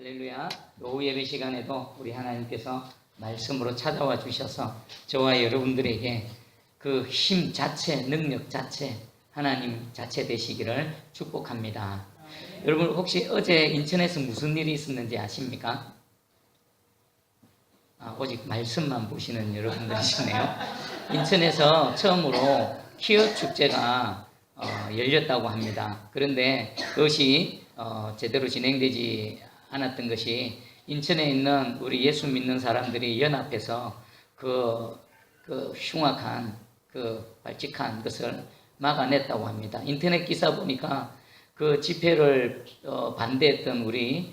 할렐루야. 오후 예배 시간에도 우리 하나님께서 말씀으로 찾아와 주셔서 저와 여러분들에게 그 힘 자체, 능력 자체, 하나님 자체 되시기를 축복합니다. 여러분 혹시 어제 인천에서 무슨 일이 있었는지 아십니까? 오직 말씀만 보시는 여러분들이시네요. 인천에서 처음으로 퀴어 축제가 열렸다고 합니다. 그런데 그것이 제대로 진행되지 않았던 것이 인천에 있는 우리 예수 믿는 사람들이 연합해서 그 흉악한 발칙한 것을 막아냈다고 합니다. 인터넷 기사 보니까 그 집회를 반대했던 우리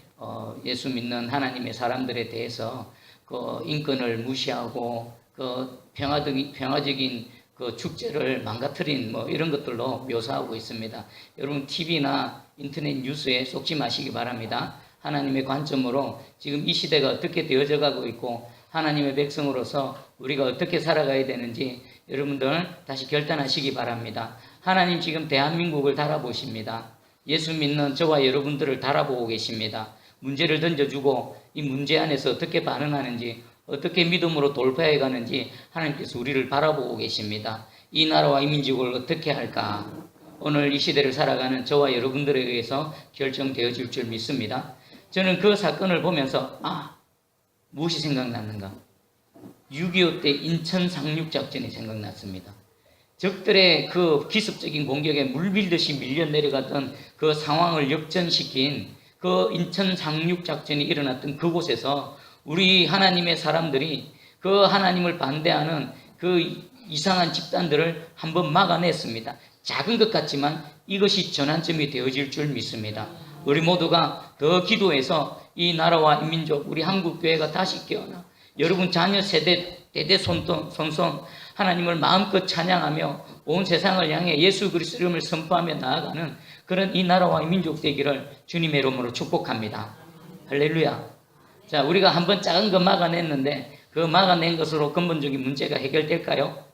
예수 믿는 하나님의 사람들에 대해서 그 인권을 무시하고 그 평화적인 그 축제를 망가뜨린 이런 것들로 묘사하고 있습니다. 여러분 TV나 인터넷 뉴스에 속지 마시기 바랍니다. 하나님의 관점으로 지금 이 시대가 어떻게 되어져 가고 있고 하나님의 백성으로서 우리가 어떻게 살아가야 되는지 여러분들 다시 결단하시기 바랍니다. 하나님 지금 대한민국을 달아보십니다. 예수 믿는 저와 여러분들을 달아보고 계십니다. 문제를 던져주고 이 문제 안에서 어떻게 반응하는지 어떻게 믿음으로 돌파해 가는지 하나님께서 우리를 바라보고 계십니다. 이 나라와 이 민족을 어떻게 할까? 오늘 이 시대를 살아가는 저와 여러분들에 의해서 결정되어질 줄 믿습니다. 저는 그 사건을 보면서 무엇이 생각났는가? 6.25 때 인천 상륙작전이 생각났습니다. 적들의 그 기습적인 공격에 물밀듯이 밀려 내려갔던 그 상황을 역전시킨 그 인천 상륙작전이 일어났던 그곳에서 우리 하나님의 사람들이 그 하나님을 반대하는 그 이상한 집단들을 한번 막아냈습니다. 작은 것 같지만 이것이 전환점이 되어질 줄 믿습니다. 우리 모두가 더 기도해서 이 나라와 이 민족, 우리 한국교회가 다시 깨어나 여러분 자녀 세대 대대손손 하나님을 마음껏 찬양하며 온 세상을 향해 예수 그리스도 이름을 선포하며 나아가는 그런 이 나라와 이 민족 되기를 주님의 이름으로 축복합니다. 할렐루야. 자, 우리가 한번 작은 거 막아냈는데 그 막아낸 것으로 근본적인 문제가 해결될까요?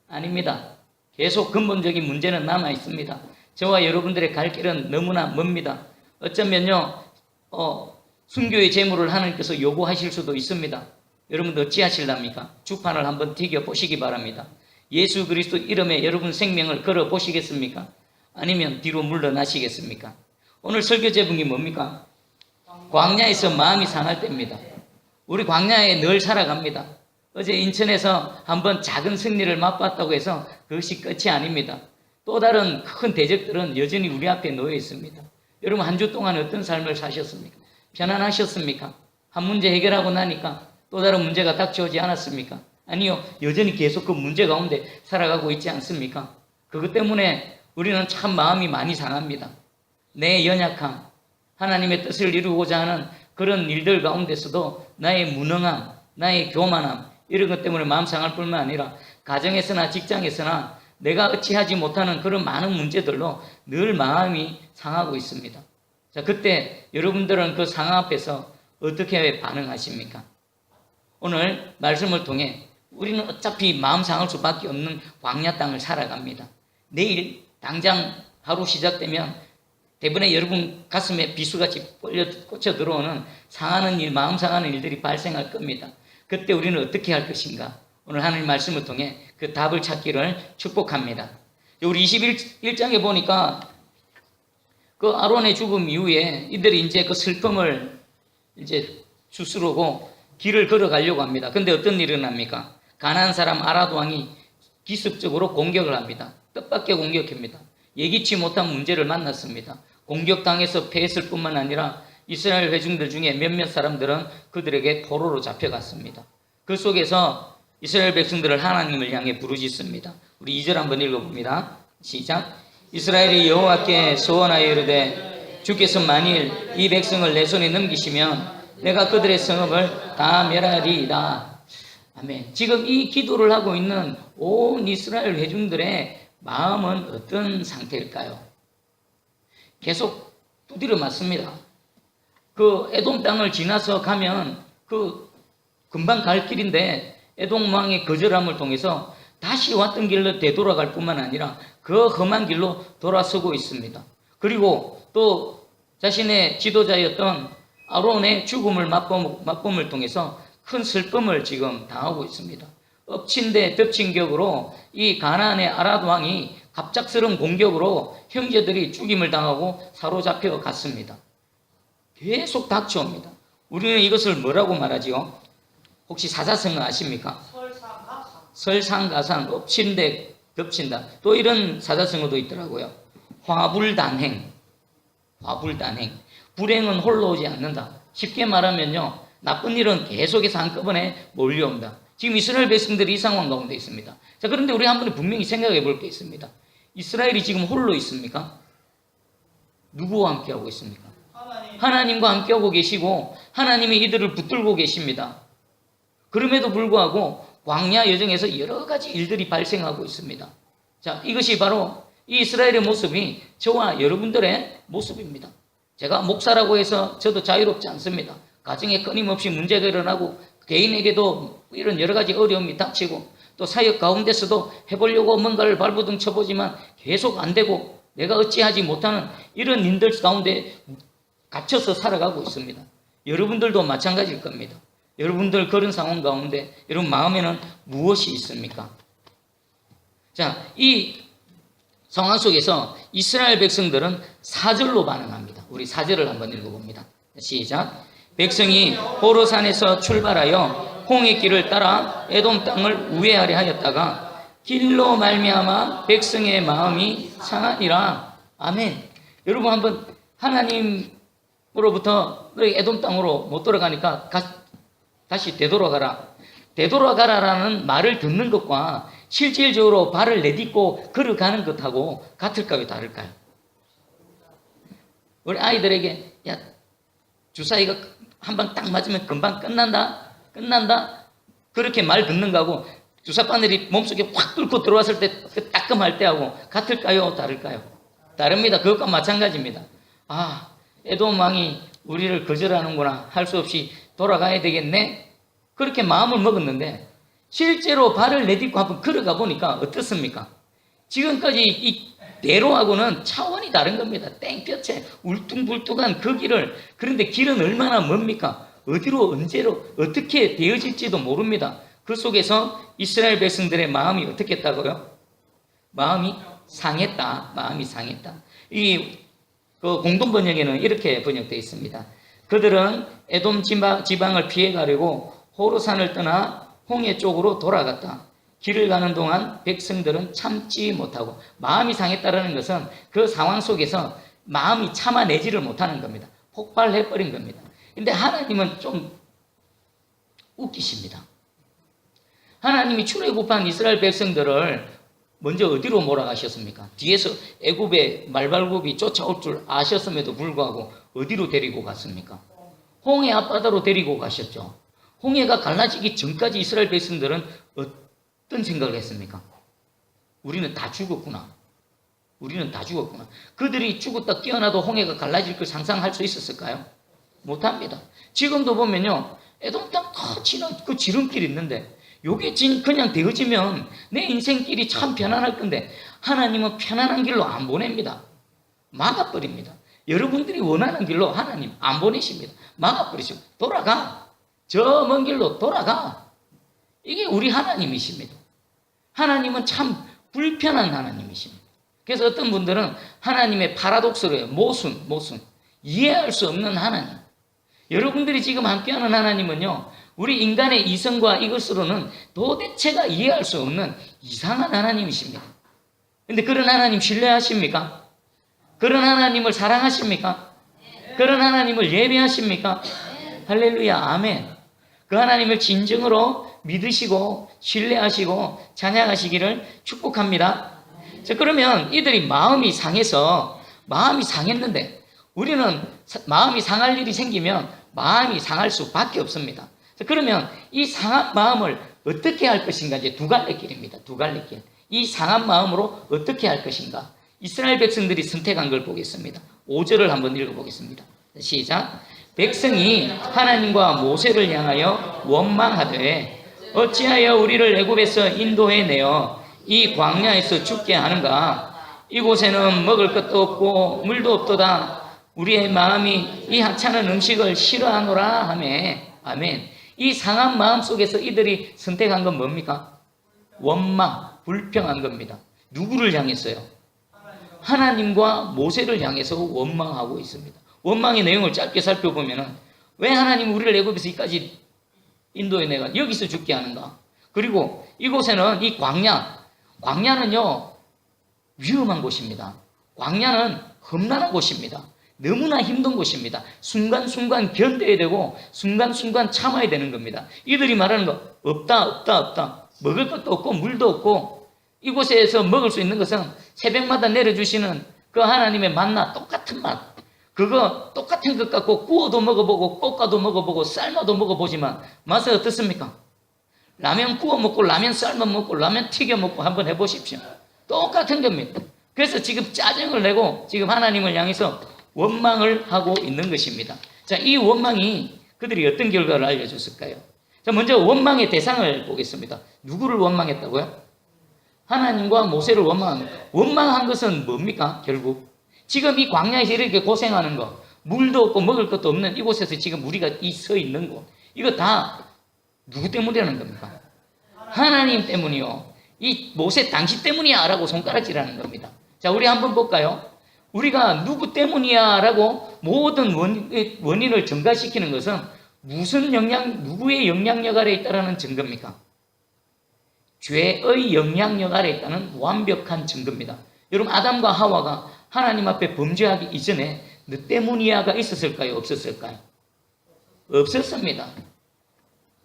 아닙니다. 계속 근본적인 문제는 남아 있습니다. 저와 여러분들의 갈 길은 너무나 멉니다. 어쩌면요, 순교의 제물을 하나님께서 요구하실 수도 있습니다. 여러분들 어찌하실랍니까? 주판을 한번 튀겨 보시기 바랍니다. 예수 그리스도 이름에 여러분 생명을 걸어 보시겠습니까? 아니면 뒤로 물러나시겠습니까? 오늘 설교 제목이 뭡니까? 광야에서 마음이 상할 때입니다. 우리 광야에 늘 살아갑니다. 어제 인천에서 한번 작은 승리를 맛봤다고 해서 그것이 끝이 아닙니다. 또 다른 큰 대적들은 여전히 우리 앞에 놓여 있습니다. 여러분 한 주 동안 어떤 삶을 사셨습니까? 편안하셨습니까? 한 문제 해결하고 나니까 또 다른 문제가 닥쳐오지 않았습니까? 아니요, 여전히 계속 그 문제 가운데 살아가고 있지 않습니까? 그것 때문에 우리는 참 마음이 많이 상합니다. 내 연약함, 하나님의 뜻을 이루고자 하는 그런 일들 가운데서도 나의 무능함, 나의 교만함 이런 것 때문에 마음 상할 뿐만 아니라 가정에서나 직장에서나 내가 어찌하지 못하는 그런 많은 문제들로 늘 마음이 상하고 있습니다. 자, 그때 여러분들은 그 상황 앞에서 어떻게 반응하십니까? 오늘 말씀을 통해 우리는 어차피 마음 상할 수밖에 없는 광야 땅을 살아갑니다. 내일 당장 하루 시작되면 대부분의 여러분 가슴에 비수같이 꽂혀 들어오는 상하는 일, 마음 상하는 일들이 발생할 겁니다. 그때 우리는 어떻게 할 것인가? 오늘 하나님 말씀을 통해 그 답을 찾기를 축복합니다. 우리 21장에 보니까 그 아론의 죽음 이후에 이들이 이제 그 슬픔을 이제 추스르고 길을 걸어가려고 합니다. 근데 어떤 일이 일어납니까? 가나안 사람 아라도 왕이 기습적으로 공격을 합니다. 뜻밖의 공격입니다. 예기치 못한 문제를 만났습니다. 공격당해서 패했을 뿐만 아니라 이스라엘 회중들 중에 몇몇 사람들은 그들에게 포로로 잡혀갔습니다. 그 속에서 이스라엘 백성들을 하나님을 향해 부르짖습니다. 우리 2절 한번 읽어봅니다. 시작. 이스라엘이 여호와께 소원하여 이르되 주께서 만일 이 백성을 내 손에 넘기시면 내가 그들의 성읍을 다 멸하리이다. 아멘. 지금 이 기도를 하고 있는 온 이스라엘 회중들의 마음은 어떤 상태일까요? 계속 두드려 맞습니다. 그 에돔 땅을 지나서 가면 그 금방 갈 길인데 에돔 왕의 거절함을 통해서 다시 왔던 길로 되돌아갈 뿐만 아니라 그 험한 길로 돌아서고 있습니다. 그리고 또 자신의 지도자였던 아론의 죽음을 맛봄을 통해서 큰 슬픔을 지금 당하고 있습니다. 엎친 데 덮친 격으로 이 가나안의 아랏 왕이 갑작스러운 공격으로 형제들이 죽임을 당하고 사로잡혀 갔습니다. 계속 닥쳐옵니다. 우리는 이것을 뭐라고 말하지요? 혹시 사자성어 아십니까? 설상가상, 엎친 데 덮친다. 또 이런 사자성어도 있더라고요. 화불단행. 불행은 홀로 오지 않는다. 쉽게 말하면요, 나쁜 일은 계속해서 한꺼번에 몰려온다. 지금 이스라엘 백성들이 이 상황 가운데 있습니다. 자, 그런데 우리 한 번에 분명히 생각해 볼 게 있습니다. 이스라엘이 지금 홀로 있습니까? 누구와 함께하고 있습니까? 하나님과 함께하고 계시고 하나님이 이들을 붙들고 계십니다. 그럼에도 불구하고 광야 여정에서 여러 가지 일들이 발생하고 있습니다. 자, 이것이 바로 이 이스라엘의 모습이 저와 여러분들의 모습입니다. 제가 목사라고 해서 저도 자유롭지 않습니다. 가정에 끊임없이 문제가 일어나고 개인에게도 이런 여러 가지 어려움이 닥치고 또 사역 가운데서도 해보려고 뭔가를 발버둥 쳐보지만 계속 안 되고 내가 어찌하지 못하는 이런 일들 가운데 갇혀서 살아가고 있습니다. 여러분들도 마찬가지일 겁니다. 여러분들 그런 상황 가운데 여러분 마음에는 무엇이 있습니까? 자, 이 상황 속에서 이스라엘 백성들은 4절로 반응합니다. 우리 4절을 한번 읽어봅니다. 시작. 백성이 호르산에서 출발하여 홍해 길을 따라 에돔 땅을 우회하려 하였다가 길로 말미암아 백성의 마음이 상하니라. 아멘. 여러분 한번 하나님으로부터 너희 에돔 땅으로 못 돌아가니까 다시 되돌아가라. 되돌아가라라는 말을 듣는 것과 실질적으로 발을 내딛고 걸어가는 것하고 같을까요, 다를까요? 우리 아이들에게 야, 주사위가 한 방 딱 맞으면 금방 끝난다. 그렇게 말 듣는 거하고 주사바늘이 몸속에 확 뚫고 들어왔을 때 그 따끔할 때하고 같을까요, 다를까요? 다릅니다. 그것과 마찬가지입니다. 아, 에돔 왕이 우리를 거절하는구나. 할 수 없이 돌아가야 되겠네. 그렇게 마음을 먹었는데 실제로 발을 내딛고 한번 걸어가 보니까 어떻습니까? 지금까지 이 대로하고는 차원이 다른 겁니다. 땡볕에 울퉁불퉁한 그 길을, 그런데 길은 얼마나 멉니까? 어디로 언제로 어떻게 되어질지도 모릅니다. 그 속에서 이스라엘 백성들의 마음이 어떻게 했다고요? 마음이 상했다. 이 공동 번역에는 이렇게 번역되어 있습니다. 그들은 에돔 지방을 피해 가려고 호르산을 떠나 홍해 쪽으로 돌아갔다. 길을 가는 동안 백성들은 참지 못하고, 마음이 상했다는 것은 그 상황 속에서 마음이 참아내지를 못하는 겁니다. 폭발해버린 겁니다. 근데 하나님은 좀 웃기십니다. 하나님이 출애굽한 이스라엘 백성들을 먼저 어디로 몰아가셨습니까? 뒤에서 애굽의 말발굽이 쫓아올 줄 아셨음에도 불구하고 어디로 데리고 갔습니까? 홍해 앞바다로 데리고 가셨죠. 홍해가 갈라지기 전까지 이스라엘 백성들은 어떤 생각을 했습니까? 우리는 다 죽었구나. 그들이 죽었다 깨어나도 홍해가 갈라질 걸 상상할 수 있었을까요? 못합니다. 지금도 보면요, 에돔 땅 거치는 그 지름길이 있는데 요게 그냥 되어지면 내 인생길이 참 편안할 건데 하나님은 편안한 길로 안 보냅니다. 막아버립니다. 여러분들이 원하는 길로 하나님 안 보내십니다. 막아버리시고 돌아가. 저 먼 길로 돌아가. 이게 우리 하나님이십니다. 하나님은 참 불편한 하나님이십니다. 그래서 어떤 분들은 하나님의 파라독스로 해요. 모순. 이해할 수 없는 하나님. 여러분들이 지금 함께하는 하나님은요, 우리 인간의 이성과 이것으로는 도대체가 이해할 수 없는 이상한 하나님이십니다. 그런데 그런 하나님 신뢰하십니까? 그런 하나님을 사랑하십니까? 그런 하나님을 예배하십니까? 할렐루야, 아멘. 그 하나님을 진정으로 믿으시고 신뢰하시고 찬양하시기를 축복합니다. 자, 그러면 이들이 마음이 상했는데 우리는 마음이 상할 일이 생기면 마음이 상할 수밖에 없습니다. 자, 그러면 이 상한 마음을 어떻게 할 것인가? 이제 두 갈래 길입니다. 이 상한 마음으로 어떻게 할 것인가? 이스라엘 백성들이 선택한 걸 보겠습니다. 5절을 한번 읽어보겠습니다. 시작. 백성이 하나님과 모세를 향하여 원망하되 어찌하여 우리를 애굽에서 인도해내어 이 광야에서 죽게 하는가? 이곳에는 먹을 것도 없고 물도 없도다. 우리의 마음이 이 하찮은 음식을 싫어하노라 하매. 아멘. 이 상한 마음 속에서 이들이 선택한 건 뭡니까? 원망, 불평한 겁니다. 누구를 향했어요? 하나님과 모세를 향해서 원망하고 있습니다. 원망의 내용을 짧게 살펴보면 왜 하나님 우리를 애굽에서 여기까지 인도에 내가 여기서 죽게 하는가? 그리고 이곳에는 이 광야는요 위험한 곳입니다. 광야는 험난한 곳입니다. 너무나 힘든 곳입니다. 순간순간 견뎌야 되고 순간순간 참아야 되는 겁니다. 이들이 말하는 거 없다. 먹을 것도 없고 물도 없고 이곳에서 먹을 수 있는 것은 새벽마다 내려주시는 그 하나님의 만나 똑같은 맛. 그거 똑같은 것 같고 구워도 먹어보고 볶아도 먹어보고 삶아도 먹어보지만 맛은 어떻습니까? 라면 구워 먹고 라면 삶아 먹고 라면 튀겨 먹고 한번 해보십시오. 똑같은 겁니다. 그래서 지금 짜증을 내고 지금 하나님을 향해서 원망을 하고 있는 것입니다. 자, 이 원망이 그들이 어떤 결과를 알려줬을까요? 자, 먼저 원망의 대상을 보겠습니다. 누구를 원망했다고요? 하나님과 모세를 원망한 것은 뭡니까? 결국 지금 이 광야에서 이렇게 고생하는 거, 물도 없고 먹을 것도 없는 이곳에서 지금 우리가 서 있는 곳, 이거 다 누구 때문이라는 겁니까? 하나님 때문이요. 이 모세 당신 때문이야 라고 손가락질하는 겁니다. 자, 우리 한번 볼까요? 우리가 누구 때문이야 라고 모든 원인을 증가시키는 것은 누구의 영향력 아래 있다는 증거입니까? 죄의 영향력 아래 있다는 완벽한 증거입니다. 여러분, 아담과 하와가 하나님 앞에 범죄하기 이전에 너 때문이야가 있었을까요? 없었을까요? 없었습니다.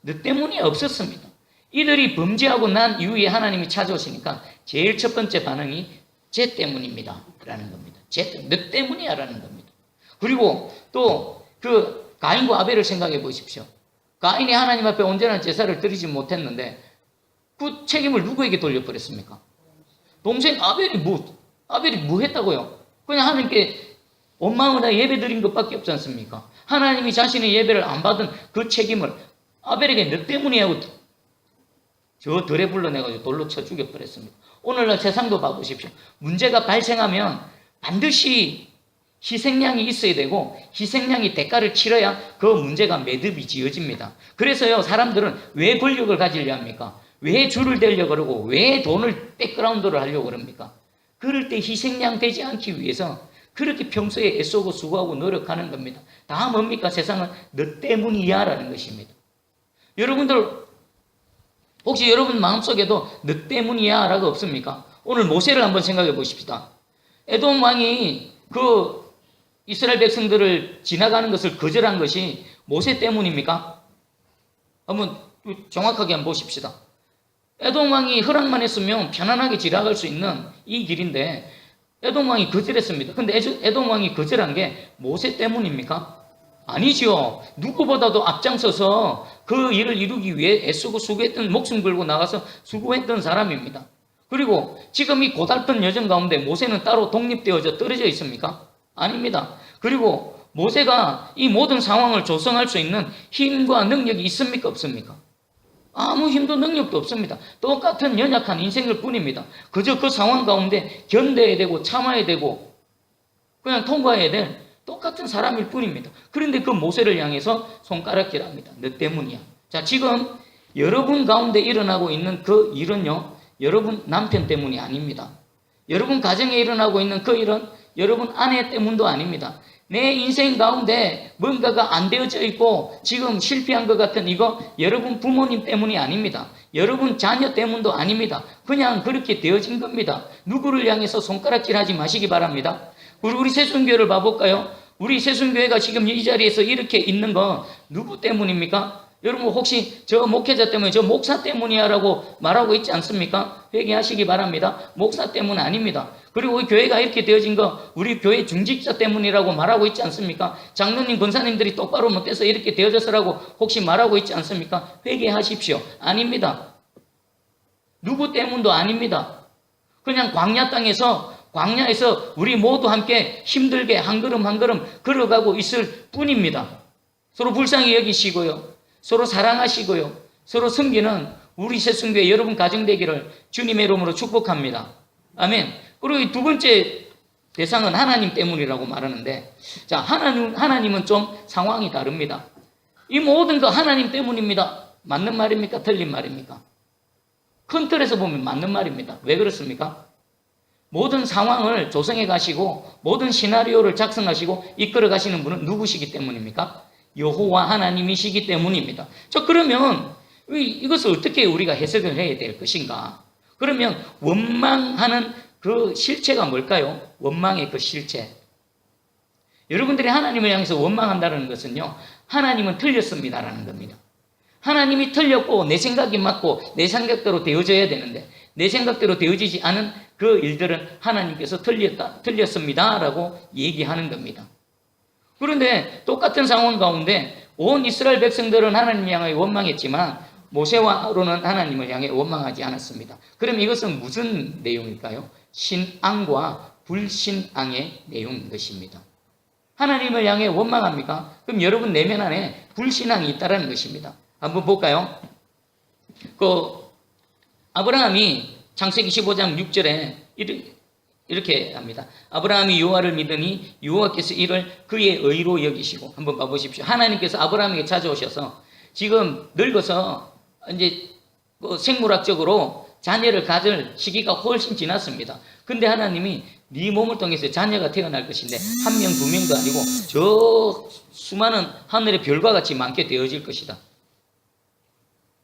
너 때문이 없었습니다. 이들이 범죄하고 난 이후에 하나님이 찾아오시니까 제일 첫 번째 반응이 쟤 때문입니다 라는 겁니다. 너 때문이야 라는 겁니다. 그리고 또 그 가인과 아벨을 생각해 보십시오. 가인이 하나님 앞에 온전한 제사를 드리지 못했는데 그 책임을 누구에게 돌려버렸습니까? 동생 아벨이 뭐 했다고요? 그냥 하나님께 원망을 예배 드린 것밖에 없지 않습니까? 하나님이 자신의 예배를 안 받은 그 책임을 아벨에게 너 때문이야 하고 저 덜에 불러내가지고 돌로 쳐 죽여버렸습니다. 오늘날 세상도 봐보십시오. 문제가 발생하면 반드시 희생양이 있어야 되고 희생양이 대가를 치러야 그 문제가 매듭이 지어집니다. 그래서요, 사람들은 왜 권력을 가지려 합니까? 왜 줄을 대려고 그러고 왜 돈을 백그라운드를 하려고 그럽니까? 그럴 때 희생양 되지 않기 위해서 그렇게 평소에 애쓰고 수고하고 노력하는 겁니다. 다 뭡니까? 세상은 너 때문이야 라는 것입니다. 여러분들 혹시 여러분 마음속에도 너 때문이야 라고 없습니까? 오늘 모세를 한번 생각해 보십시다. 에돔 왕이 그 이스라엘 백성들을 지나가는 것을 거절한 것이 모세 때문입니까? 한번 정확하게 한번 보십시다. 에돔 왕이 허락만 했으면 편안하게 지나갈 수 있는 이 길인데 에돔 왕이 거절했습니다. 근데 에돔 왕이 거절한 게 모세 때문입니까? 아니죠. 누구보다도 앞장서서 그 일을 이루기 위해 애쓰고 수고했던, 목숨 걸고 나가서 수고했던 사람입니다. 그리고 지금 이 고달픈 여정 가운데 모세는 따로 독립되어져 떨어져 있습니까? 아닙니다. 그리고 모세가 이 모든 상황을 조성할 수 있는 힘과 능력이 있습니까? 없습니까? 아무 힘도 능력도 없습니다. 똑같은 연약한 인생일 뿐입니다. 그저 그 상황 가운데 견뎌야 되고 참아야 되고 그냥 통과해야 될 똑같은 사람일 뿐입니다. 그런데 그 모세를 향해서 손가락질합니다. 너 때문이야. 자, 지금 여러분 가운데 일어나고 있는 그 일은요, 여러분 남편 때문이 아닙니다. 여러분 가정에 일어나고 있는 그 일은 여러분 아내 때문도 아닙니다. 내 인생 가운데 뭔가가 안 되어져 있고 지금 실패한 것 같은 이거 여러분 부모님 때문이 아닙니다. 여러분 자녀 때문도 아닙니다. 그냥 그렇게 되어진 겁니다. 누구를 향해서 손가락질하지 마시기 바랍니다. 우리 새순교회를 봐볼까요? 우리 새순교회가 지금 이 자리에서 이렇게 있는 건 누구 때문입니까? 여러분 혹시 저 목회자 때문에 저 목사 때문이야 라고 말하고 있지 않습니까? 회개하시기 바랍니다. 목사 때문 아닙니다. 그리고 이 교회가 이렇게 되어진 거 우리 교회 중직자 때문이라고 말하고 있지 않습니까? 장로님, 권사님들이 똑바로 못해서 이렇게 되어져서라고 혹시 말하고 있지 않습니까? 회개하십시오. 아닙니다. 누구 때문도 아닙니다. 그냥 광야에서 우리 모두 함께 힘들게 한 걸음 한 걸음 걸어가고 있을 뿐입니다. 서로 불쌍히 여기시고요. 서로 사랑하시고요. 서로 섬기는 우리 새순교회 여러분 가정 되기를 주님의 이름으로 축복합니다. 아멘. 그리고 두 번째 대상은 하나님 때문이라고 말하는데, 자, 하나님은 좀 상황이 다릅니다. 이 모든 거 하나님 때문입니다. 맞는 말입니까? 틀린 말입니까? 큰 틀에서 보면 맞는 말입니다. 왜 그렇습니까? 모든 상황을 조성해 가시고 모든 시나리오를 작성하시고 이끌어 가시는 분은 누구시기 때문입니까? 여호와 하나님이시기 때문입니다. 자, 그러면 이것을 어떻게 우리가 해석을 해야 될 것인가? 그러면 원망하는 그 실체가 뭘까요? 원망의 그 실체. 여러분들이 하나님을 향해서 원망한다는 것은요, 하나님은 틀렸습니다라는 겁니다. 하나님이 틀렸고 내 생각이 맞고 내 생각대로 되어져야 되는데 내 생각대로 되어지지 않은 그 일들은 하나님께서 틀렸습니다라고 얘기하는 겁니다. 그런데 똑같은 상황 가운데 온 이스라엘 백성들은 하나님 향하여 원망했지만 모세와 아론은 하나님을 향해 원망하지 않았습니다. 그럼 이것은 무슨 내용일까요? 신앙과 불신앙의 내용인 것입니다. 하나님을 향해 원망합니까? 그럼 여러분 내면 안에 불신앙이 있다는 것입니다. 한번 볼까요? 아브라함이 창세기 15장 6절에 이렇게 합니다. 아브라함이 여호와를 믿으니 여호와께서 이를 그의 의로 여기시고, 한번 봐보십시오. 하나님께서 아브라함에게 찾아오셔서 지금 늙어서 이제 생물학적으로 자녀를 가질 시기가 훨씬 지났습니다. 근데 하나님이 네 몸을 통해서 자녀가 태어날 것인데 한 명, 두 명도 아니고 저 수많은 하늘의 별과 같이 많게 되어질 것이다.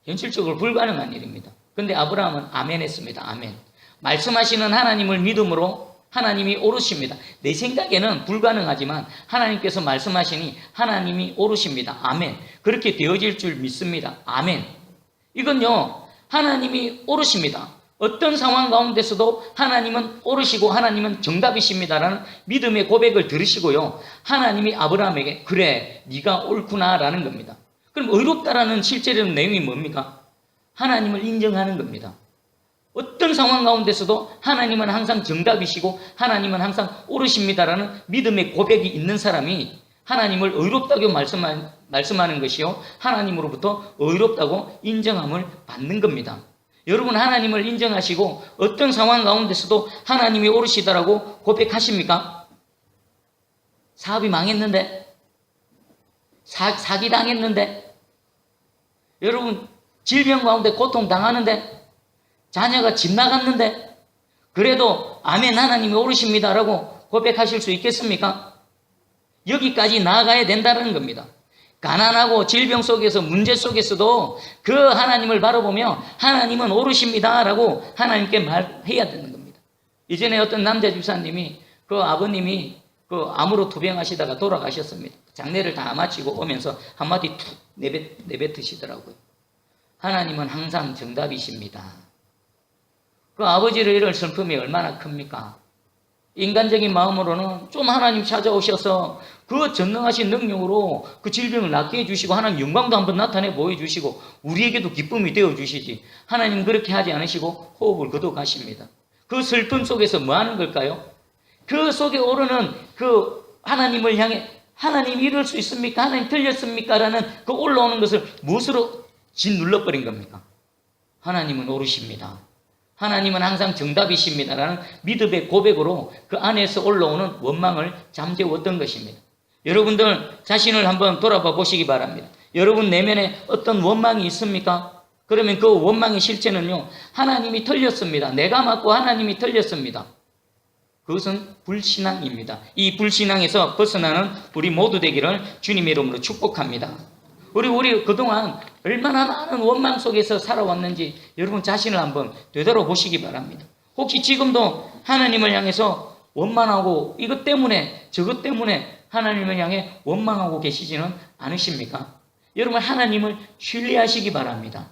현실적으로 불가능한 일입니다. 근데 아브라함은 아멘 했습니다. 아멘. 말씀하시는 하나님을 믿음으로 하나님이 오르십니다. 내 생각에는 불가능하지만 하나님께서 말씀하시니 하나님이 오르십니다. 아멘. 그렇게 되어질 줄 믿습니다. 아멘. 이건요, 하나님이 오르십니다. 어떤 상황 가운데서도 하나님은 오르시고 하나님은 정답이십니다라는 믿음의 고백을 들으시고요, 하나님이 아브라함에게 그래 네가 옳구나라는 겁니다. 그럼 의롭다라는 실제적인 내용이 뭡니까? 하나님을 인정하는 겁니다. 어떤 상황 가운데서도 하나님은 항상 정답이시고 하나님은 항상 옳으십니다라는 믿음의 고백이 있는 사람이 하나님을 의롭다고 말씀하는 것이요, 하나님으로부터 의롭다고 인정함을 받는 겁니다. 여러분, 하나님을 인정하시고 어떤 상황 가운데서도 하나님이 옳으시다라고 고백하십니까? 사업이 망했는데, 사기당했는데, 여러분 질병 가운데 고통당하는데, 자녀가 집 나갔는데, 그래도 아멘 하나님이 옳으십니다라고 고백하실 수 있겠습니까? 여기까지 나아가야 된다는 겁니다. 가난하고 질병 속에서, 문제 속에서도 그 하나님을 바라보며 하나님은 옳으십니다라고 하나님께 말해야 되는 겁니다. 이전에 어떤 남자 집사님이 그 아버님이 그 암으로 투병하시다가 돌아가셨습니다. 장례를 다 마치고 오면서 한마디 툭 내뱉으시더라고요. 하나님은 항상 정답이십니다. 그 아버지를 잃을 슬픔이 얼마나 큽니까? 인간적인 마음으로는 좀 하나님 찾아오셔서 그 전능하신 능력으로 그 질병을 낫게 해주시고 하나님 영광도 한번 나타내 보여주시고 우리에게도 기쁨이 되어주시지, 하나님 그렇게 하지 않으시고 호흡을 거둬 가십니다. 그 슬픔 속에서 뭐 하는 걸까요? 그 속에 오르는 그 하나님을 향해 하나님 이럴 수 있습니까? 하나님 틀렸습니까? 라는 그 올라오는 것을 무엇으로 짓눌러버린 겁니까? 하나님은 옳으십니다. 하나님은 항상 정답이십니다 라는 믿음의 고백으로 그 안에서 올라오는 원망을 잠재웠던 것입니다. 여러분들 자신을 한번 돌아봐 보시기 바랍니다. 여러분 내면에 어떤 원망이 있습니까? 그러면 그 원망의 실체는요, 하나님이 틀렸습니다. 내가 맞고 하나님이 틀렸습니다. 그것은 불신앙입니다. 이 불신앙에서 벗어나는 우리 모두 되기를 주님의 이름으로 축복합니다. 우리 그동안 얼마나 많은 원망 속에서 살아왔는지 여러분 자신을 한번 되돌아보시기 바랍니다. 혹시 지금도 하나님을 향해서 원망하고 이것 때문에 저것 때문에 하나님을 향해 원망하고 계시지는 않으십니까? 여러분 하나님을 신뢰하시기 바랍니다.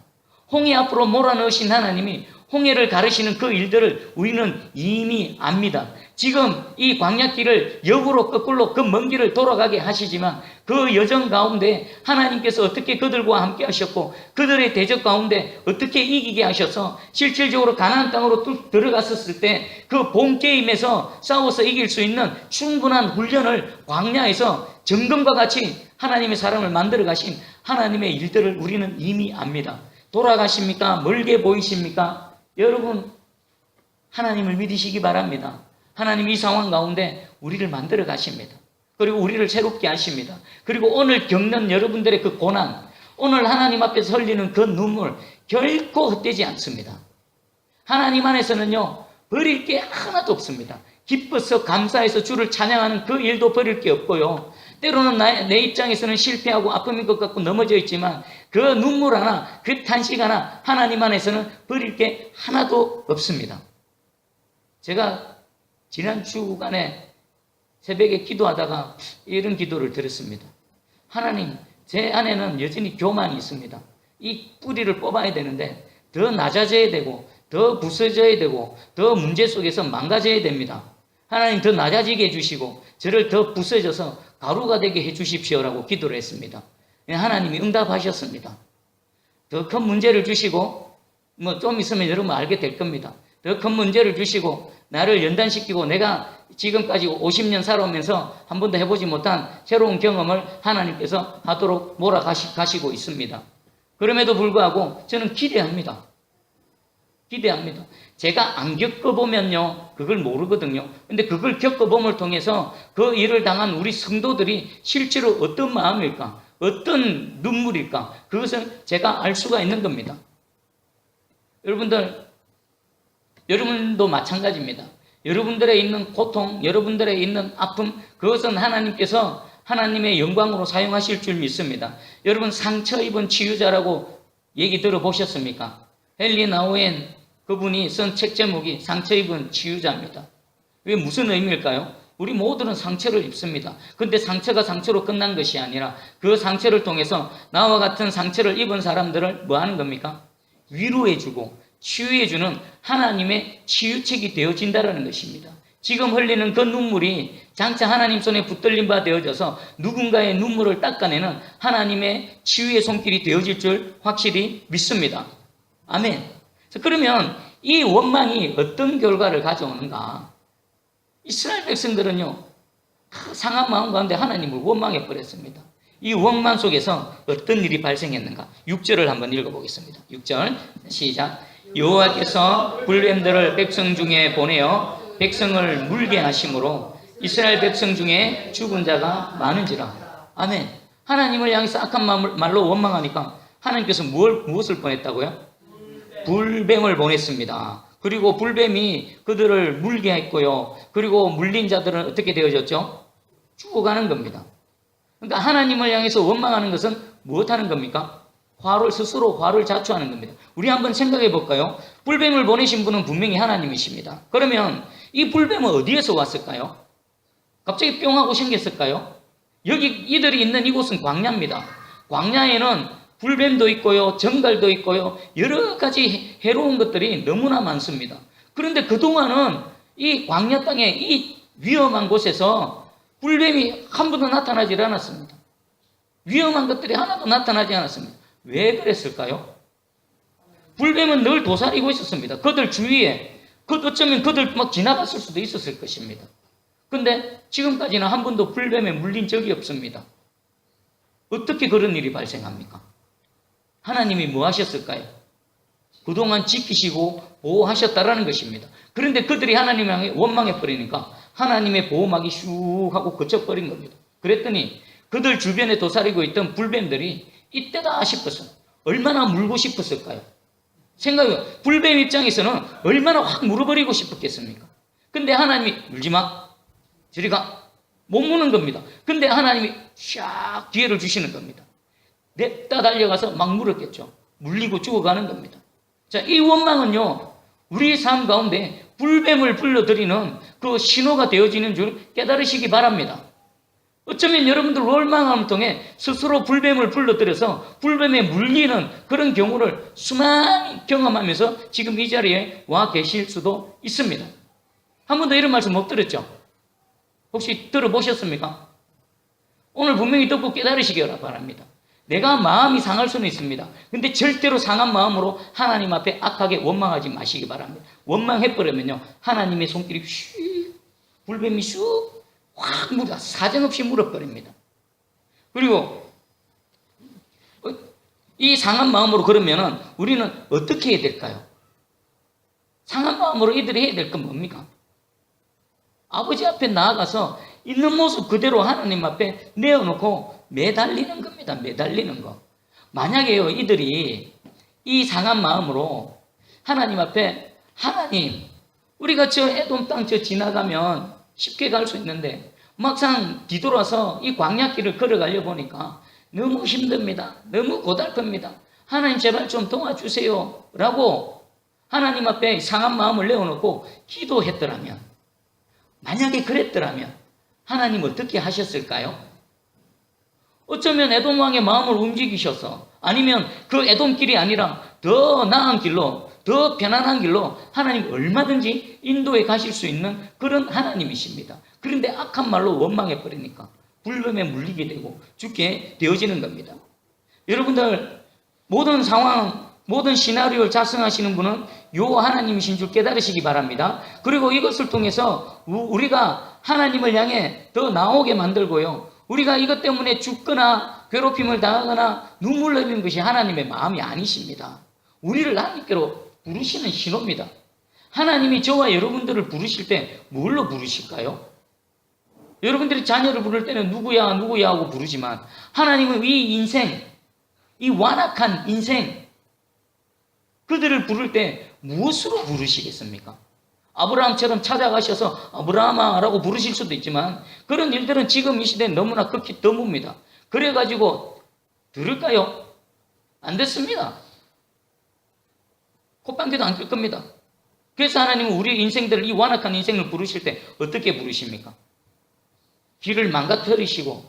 홍해 앞으로 몰아넣으신 하나님이 홍해를 가르시는 그 일들을 우리는 이미 압니다. 지금 이 광야길을 역으로 거꾸로 그 먼 길을 돌아가게 하시지만 그 여정 가운데 하나님께서 어떻게 그들과 함께 하셨고 그들의 대적 가운데 어떻게 이기게 하셔서 실질적으로 가나안 땅으로 뚝 들어갔었을 때 그 본 게임에서 싸워서 이길 수 있는 충분한 훈련을 광야에서 정금과 같이 하나님의 사람을 만들어 가신 하나님의 일들을 우리는 이미 압니다. 돌아가십니까? 멀게 보이십니까? 여러분 하나님을 믿으시기 바랍니다. 하나님 이 상황 가운데 우리를 만들어 가십니다. 그리고 우리를 새롭게 하십니다. 그리고 오늘 겪는 여러분들의 그 고난, 오늘 하나님 앞에서 흘리는 그 눈물 결코 헛되지 않습니다. 하나님 안에서는요, 버릴 게 하나도 없습니다. 기뻐서 감사해서 주를 찬양하는 그 일도 버릴 게 없고요. 때로는 내 입장에서는 실패하고 아픔인 것 같고 넘어져 있지만 그 눈물 하나, 그 탄식 하나 하나님 안에서는 버릴 게 하나도 없습니다. 제가 지난 주간에 새벽에 기도하다가 이런 기도를 드렸습니다. 하나님, 제 안에는 여전히 교만이 있습니다. 이 뿌리를 뽑아야 되는데 더 낮아져야 되고 더 부서져야 되고 더 문제 속에서 망가져야 됩니다. 하나님 더 낮아지게 해주시고 저를 더 부서져서 가루가 되게 해주십시오라고 기도를 했습니다. 하나님이 응답하셨습니다. 더 큰 문제를 주시고 좀 있으면 여러분 알게 될 겁니다. 더 큰 문제를 주시고 나를 연단시키고 내가 지금까지 50년 살아오면서 한 번도 해보지 못한 새로운 경험을 하나님께서 하도록 몰아가시고 있습니다. 그럼에도 불구하고 저는 기대합니다. 기대합니다. 제가 안 겪어보면요, 그걸 모르거든요. 근데 그걸 겪어봄을 통해서 그 일을 당한 우리 성도들이 실제로 어떤 마음일까, 어떤 눈물일까, 그것을 제가 알 수가 있는 겁니다. 여러분도 마찬가지입니다. 여러분들의 있는 고통, 여러분들의 있는 아픔, 그것은 하나님께서 하나님의 영광으로 사용하실 줄 믿습니다. 여러분 상처 입은 치유자라고 얘기 들어보셨습니까? 헨리 나우엔 그분이 쓴 책 제목이 상처 입은 치유자입니다. 이게 무슨 의미일까요? 우리 모두는 상처를 입습니다. 근데 상처가 상처로 끝난 것이 아니라 그 상처를 통해서 나와 같은 상처를 입은 사람들을 뭐 하는 겁니까? 위로해주고 치유해주는 하나님의 치유책이 되어진다는 것입니다. 지금 흘리는 그 눈물이 장차 하나님 손에 붙들린 바 되어져서 누군가의 눈물을 닦아내는 하나님의 치유의 손길이 되어질 줄 확실히 믿습니다. 아멘. 그러면 이 원망이 어떤 결과를 가져오는가? 이스라엘 백성들은요, 상한 마음 가운데 하나님을 원망해 버렸습니다. 이 원망 속에서 어떤 일이 발생했는가? 6절을 한번 읽어보겠습니다. 6절 시작. 여호와께서 불뱀들을 백성 중에 보내어 백성을 물게 하심으로 이스라엘 백성 중에 죽은 자가 많은지라. 아멘. 하나님을 향해서 악한 말로 원망하니까 하나님께서 무엇을 보냈다고요? 불뱀을 보냈습니다. 그리고 불뱀이 그들을 물게 했고요. 그리고 물린 자들은 어떻게 되어졌죠? 죽어가는 겁니다. 그러니까 하나님을 향해서 원망하는 것은 무엇하는 겁니까? 스스로 화를 자초하는 겁니다. 우리 한번 생각해 볼까요? 불뱀을 보내신 분은 분명히 하나님이십니다. 그러면 이 불뱀은 어디에서 왔을까요? 갑자기 뿅 하고 생겼을까요? 여기 이들이 있는 이곳은 광야입니다. 광야에는 불뱀도 있고요, 정갈도 있고요, 여러 가지 해로운 것들이 너무나 많습니다. 그런데 그동안은 이 광야 땅에 이 위험한 곳에서 불뱀이 한 번도 나타나지 않았습니다. 위험한 것들이 하나도 나타나지 않았습니다. 왜 그랬을까요? 불뱀은 늘 도사리고 있었습니다. 그들 주위에, 어쩌면 그들 막 지나갔을 수도 있었을 것입니다. 근데 지금까지는 한 번도 불뱀에 물린 적이 없습니다. 어떻게 그런 일이 발생합니까? 하나님이 뭐 하셨을까요? 그동안 지키시고 보호하셨다라는 것입니다. 그런데 그들이 하나님 향해 원망해버리니까 하나님의 보호막이 슉 하고 거쳐버린 겁니다. 그랬더니 그들 주변에 도사리고 있던 불뱀들이 이때다 싶어서 얼마나 물고 싶었을까요? 생각해요. 불뱀 입장에서는 얼마나 확 물어버리고 싶었겠습니까? 근데 하나님이 물지 마. 저리 가. 못 무는 겁니다. 근데 하나님이 샥 기회를 주시는 겁니다. 냅다 달려가서 막 물었겠죠. 물리고 죽어가는 겁니다. 자, 이 원망은요, 우리 삶 가운데 불뱀을 불러들이는 그 신호가 되어지는 줄 깨달으시기 바랍니다. 어쩌면 여러분들 원망함을 통해 스스로 불뱀을 불러들여서 불뱀에 물리는 그런 경우를 수많이 경험하면서 지금 이 자리에 와 계실 수도 있습니다. 한 번도 이런 말씀 못 들었죠? 혹시 들어보셨습니까? 오늘 분명히 듣고 깨달으시기 바랍니다. 내가 마음이 상할 수는 있습니다. 근데 절대로 상한 마음으로 하나님 앞에 악하게 원망하지 마시기 바랍니다. 원망해버리면요, 하나님의 손길이 슉, 불뱀이 슉, 확 물어, 사정없이 물어버립니다. 그리고 이 상한 마음으로 그러면은 우리는 어떻게 해야 될까요? 상한 마음으로 이들이 해야 될 건 뭡니까? 아버지 앞에 나아가서 있는 모습 그대로 하나님 앞에 내어놓고 매달리는 겁니다. 매달리는 거. 만약에요, 이들이 이 상한 마음으로 하나님 앞에, 하나님, 우리가 저 에돔 땅 저 지나가면 쉽게 갈 수 있는데 막상 뒤돌아서 이 광야길을 걸어가려 보니까 너무 힘듭니다. 너무 고달픕니다. 하나님 제발 좀 도와주세요 라고 하나님 앞에 상한 마음을 내어놓고 기도했더라면, 만약에 그랬더라면 하나님 어떻게 하셨을까요? 어쩌면 에돔 왕의 마음을 움직이셔서, 아니면 그 에돔길이 아니라 더 나은 길로, 더 편안한 길로 하나님 얼마든지 인도해 가실 수 있는 그런 하나님이십니다. 그런데 악한 말로 원망해 버리니까 불뱀에 물리게 되고 죽게 되어지는 겁니다. 여러분들, 모든 상황, 모든 시나리오를 작성하시는 분은 요 하나님이신 줄 깨달으시기 바랍니다. 그리고 이것을 통해서 우리가 하나님을 향해 더 나오게 만들고요, 우리가 이것 때문에 죽거나 괴롭힘을 당하거나 눈물 흘리는 것이 하나님의 마음이 아니십니다. 우리를 하나님께로 부르시는 신호입니다. 하나님이 저와 여러분들을 부르실 때 뭘로 부르실까요? 여러분들이 자녀를 부를 때는 누구야 누구야 하고 부르지만, 하나님은 이 인생, 이 완악한 인생, 그들을 부를 때 무엇으로 부르시겠습니까? 아브라함처럼 찾아가셔서 아브라함아 라고 부르실 수도 있지만, 그런 일들은 지금 이 시대에 너무나 극히 드뭅니다. 그래가지고 들을까요? 안 됐습니다. 콧방귀도 안 낄 겁니다. 그래서 하나님은 우리 인생들을, 이 완악한 인생을 부르실 때 어떻게 부르십니까? 길을 망가뜨리시고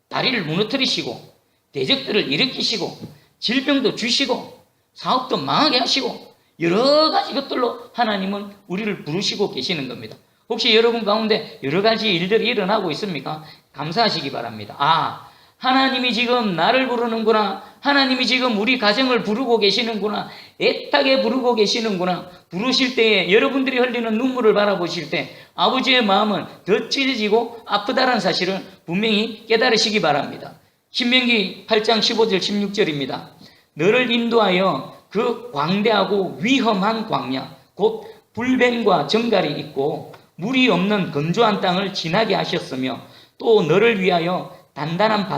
다리를 무너뜨리시고 대적들을 일으키시고 질병도 주시고 사업도 망하게 하시고 여러 가지 것들로 하나님은 우리를 부르시고 계시는 겁니다. 혹시 여러분 가운데 여러 가지 일들이 일어나고 있습니까? 감사하시기 바랍니다. 아, 하나님이 지금 나를 부르는구나. 하나님이 지금 우리 가정을 부르고 계시는구나. 애타게 부르고 계시는구나. 부르실 때에 여러분들이 흘리는 눈물을 바라보실 때 아버지의 마음은 더 찢어지고 아프다는 사실을 분명히 깨달으시기 바랍니다. 신명기 8장 15절 16절입니다. 너를 인도하여 그 광대하고 위험한 광야, 곧 불뱀과 정갈이 있고 물이 없는 건조한 땅을 지나게 하셨으며, 또 너를 위하여 단단한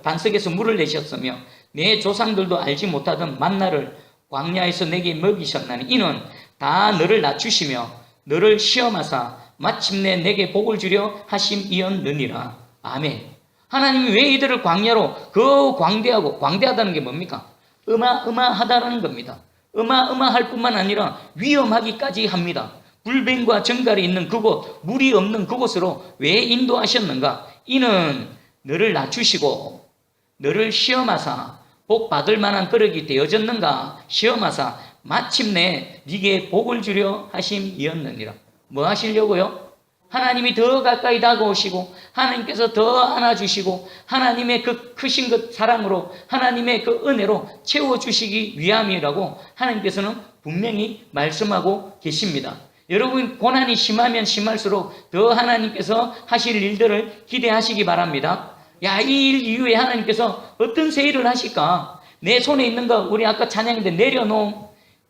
반석에서 물을 내셨으며 내 조상들도 알지 못하던 만나를 광야에서 내게 먹이셨나니 이는 다 너를 낮추시며 너를 시험하사 마침내 내게 복을 주려 하심이었느니라. 아멘. 하나님이 왜 이들을 광야로, 그 광대하고, 광대하다는 게 뭡니까? 어마어마하다는 겁니다. 어마어마할 뿐만 아니라 위험하기까지 합니다. 불뱀과 정갈이 있는 그곳, 물이 없는 그곳으로 왜 인도하셨는가? 이는 너를 낮추시고 너를 시험하사 복 받을 만한 그릇이 되어졌는가 시험하사 마침내 네게 복을 주려 하심이었느니라. 뭐 하시려고요? 하나님이 더 가까이 다가오시고 하나님께서 더 안아주시고 하나님의 그 크신 그 사랑으로, 하나님의 그 은혜로 채워주시기 위함이라고 하나님께서는 분명히 말씀하고 계십니다. 여러분, 고난이 심하면 심할수록 더 하나님께서 하실 일들을 기대하시기 바랍니다. 야, 이 일 이후에 하나님께서 어떤 새 일을 하실까? 내 손에 있는 거, 우리 아까 찬양인데 내려놓음.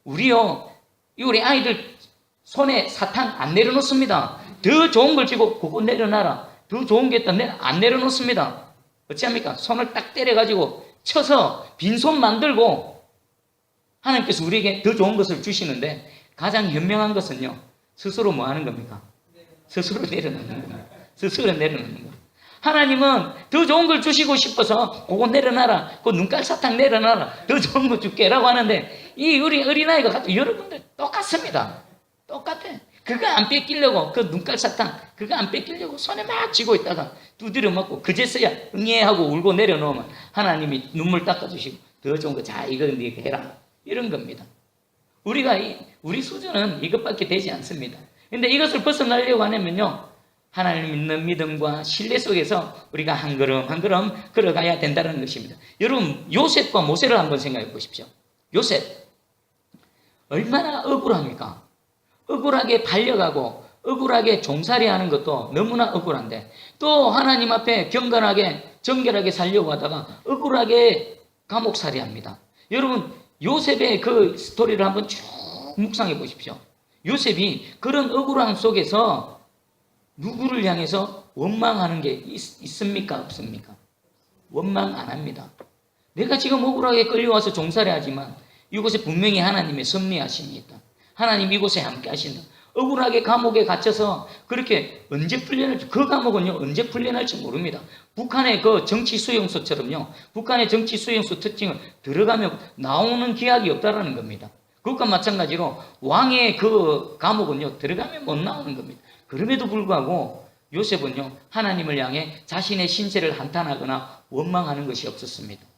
우리 아이들 손에 사탕 안 내려놓습니다. 더 좋은 걸 쥐고 그거 내려놔라. 더 좋은 게 있다 안 내려놓습니다. 어찌합니까? 손을 딱 때려가지고 쳐서 빈손 만들고 하나님께서 우리에게 더 좋은 것을 주시는데, 가장 현명한 것은요, 스스로 뭐 하는 겁니까? 스스로 내려놓는 겁니다. 스스로 내려놓는 겁니다. 하나님은 더 좋은 걸 주시고 싶어서 그거 내려놔라, 그 눈깔 사탕 내려놔라, 더 좋은 거 줄게라고 하는데, 이 우리 어린아이가 가지고 여러분들 똑같습니다. 똑같아. 그거 안 뺏기려고, 그 눈깔 사탕 그거 안 뺏기려고 손에 막 쥐고 있다가 두드려 맞고 그제서야 응애 하고 울고 내려놓으면 하나님이 눈물 닦아주시고 더 좋은 거, 자 이거 네가 해라, 이런 겁니다. 우리 수준은 이것밖에 되지 않습니다. 근데 이것을 벗어나려고 하면요, 하나님 믿는 믿음과 신뢰 속에서 우리가 한 걸음 한 걸음 걸어가야 된다는 것입니다. 여러분, 요셉과 모세를 한번 생각해 보십시오. 요셉 얼마나 억울합니까? 억울하게 팔려가고 억울하게 종살이 하는 것도 너무나 억울한데, 또 하나님 앞에 경건하게 정결하게 살려고 하다가 억울하게 감옥살이 합니다. 여러분, 요셉의 그 스토리를 한번 쭉 묵상해 보십시오. 요셉이 그런 억울함 속에서 누구를 향해서 원망하는 게 있습니까? 없습니까? 원망 안 합니다. 내가 지금 억울하게 끌려와서 종살이 하지만 이곳에 분명히 하나님의 섭리하심이 있다. 하나님 이곳에 함께 하신다. 억울하게 감옥에 갇혀서 그렇게 언제 풀려날지, 그 감옥은요 언제 풀려날지 모릅니다. 북한의 그 정치 수용소처럼요, 북한의 정치 수용소 특징은 들어가면 나오는 기약이 없다라는 겁니다. 그것과 마찬가지로 왕의 그 감옥은요 들어가면 못 나오는 겁니다. 그럼에도 불구하고 요셉은요 하나님을 향해 자신의 신세를 한탄하거나 원망하는 것이 없었습니다.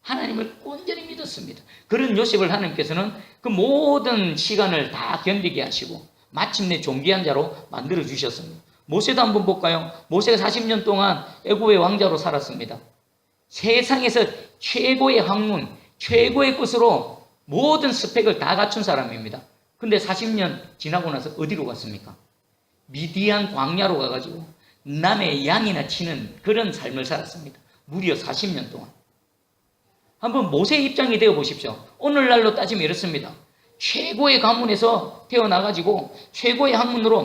하나님을 온전히 믿었습니다. 그런 요셉을 하나님께서는 그 모든 시간을 다 견디게 하시고 마침내 존귀한 자로 만들어 주셨습니다. 모세도 한번 볼까요? 모세가 40년 동안 애굽의 왕자로 살았습니다. 세상에서 최고의 학문, 최고의 것으로 모든 스펙을 다 갖춘 사람입니다. 근데 40년 지나고 나서 어디로 갔습니까? 미디안 광야로 가가지고 남의 양이나 치는 그런 삶을 살았습니다. 무려 40년 동안. 한번 모세의 입장이 되어 보십시오. 오늘날로 따지면 이렇습니다. 최고의 가문에서 태어나가지고 최고의 학문으로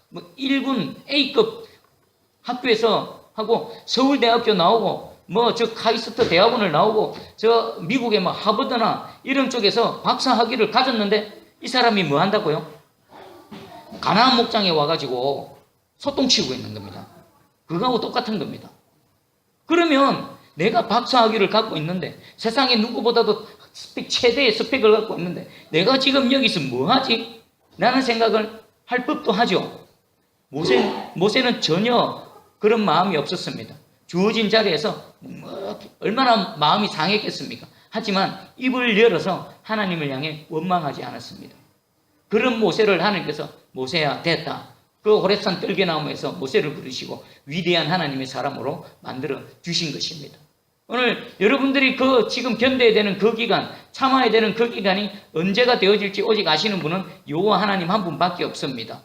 막 1군 A급 학교에서 하고 서울대학교 나오고 저 카이스트 대학원을 나오고 저 미국의 하버드나 이런 쪽에서 박사 학위를 가졌는데 이 사람이 뭐 한다고요? 가나안 목장에 와가지고 소똥 치우고 있는 겁니다. 그거하고 똑같은 겁니다. 그러면 내가 박사 학위를 갖고 있는데 세상에 누구보다도 최대의 스펙을 갖고 있는데 내가 지금 여기서 뭐 하지? 라는 생각을 할 법도 하죠. 모세는 전혀 그런 마음이 없었습니다. 주어진 자리에서 얼마나 마음이 상했겠습니까? 하지만 입을 열어서 하나님을 향해 원망하지 않았습니다. 그런 모세를 하나님께서 모세야 됐다. 그 호렙산 떨게나무에서 모세를 부르시고 위대한 하나님의 사람으로 만들어 주신 것입니다. 오늘 여러분들이 지금 견뎌야 되는 그 기간, 참아야 되는 그 기간이 언제가 되어질지 오직 아시는 분은 여호와 하나님 한 분밖에 없습니다.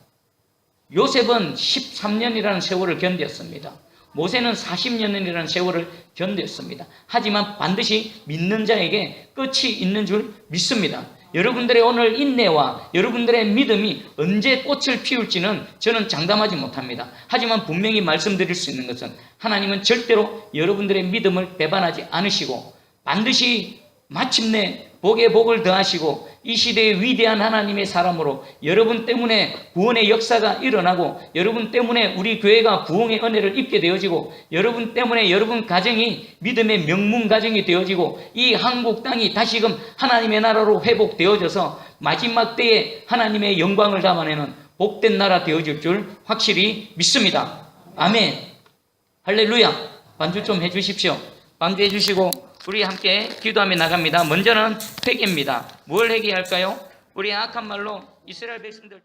요셉은 13년이라는 세월을 견뎠습니다. 모세는 40년이라는 세월을 견뎠습니다. 하지만 반드시 믿는 자에게 끝이 있는 줄 믿습니다. 여러분들의 오늘 인내와 여러분들의 믿음이 언제 꽃을 피울지는 저는 장담하지 못합니다. 하지만 분명히 말씀드릴 수 있는 것은 하나님은 절대로 여러분들의 믿음을 배반하지 않으시고 반드시 마침내 복에 복을 더하시고 이 시대의 위대한 하나님의 사람으로 여러분 때문에 구원의 역사가 일어나고 여러분 때문에 우리 교회가 부흥의 은혜를 입게 되어지고 여러분 때문에 여러분 가정이 믿음의 명문 가정이 되어지고 이 한국 땅이 다시금 하나님의 나라로 회복되어져서 마지막 때에 하나님의 영광을 담아내는 복된 나라 되어질 줄 확실히 믿습니다. 아멘. 할렐루야. 반주 좀 해주십시오. 반주해 주시고 우리 함께 기도하며 나갑니다. 먼저는 회개입니다. 뭘 회개할까요? 우리 악한 말로 이스라엘 백성들